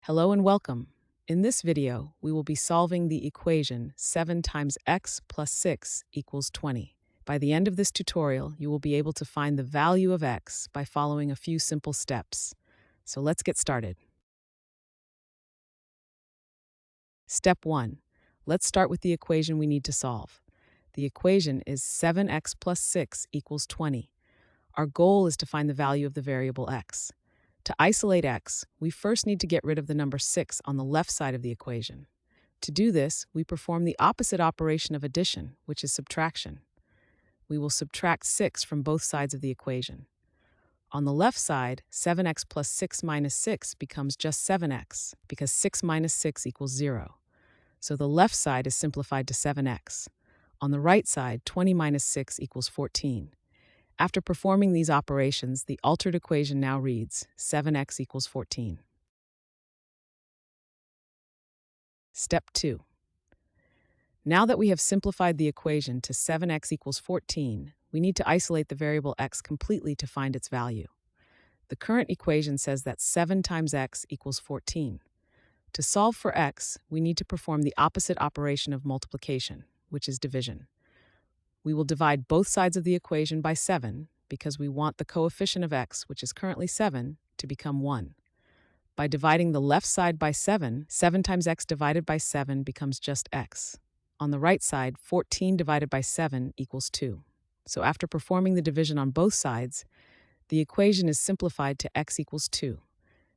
Hello and welcome. In this video, we will be solving the equation 7 times x plus 6 equals 20. By the end of this tutorial, you will be able to find the value of x by following a few simple steps. So let's get started. Step 1. Let's start with the equation we need to solve. The equation is 7x plus 6 equals 20. Our goal is to find the value of the variable x. To isolate x, we first need to get rid of the number 6 on the left side of the equation. To do this, we perform the opposite operation of addition, which is subtraction. We will subtract 6 from both sides of the equation. On the left side, 7x plus 6 minus 6 becomes just 7x, because 6 minus 6 equals 0. So the left side is simplified to 7x. On the right side, 20 minus 6 equals 14. After performing these operations, the altered equation now reads 7x equals 14. Step 2. Now that we have simplified the equation to 7x equals 14, we need to isolate the variable x completely to find its value. The current equation says that 7 times x equals 14. To solve for x, we need to perform the opposite operation of multiplication, which is division. We will divide both sides of the equation by 7 because we want the coefficient of x, which is currently 7, to become 1. By dividing the left side by 7, 7 times x divided by 7 becomes just x. On the right side, 14 divided by 7 equals 2. So after performing the division on both sides, the equation is simplified to x equals 2.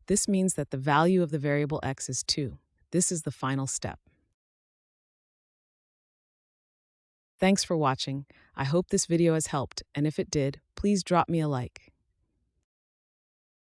This means that the value of the variable x is 2. This is the final step. Thanks for watching. I hope this video has helped, and if it did, please drop me a like.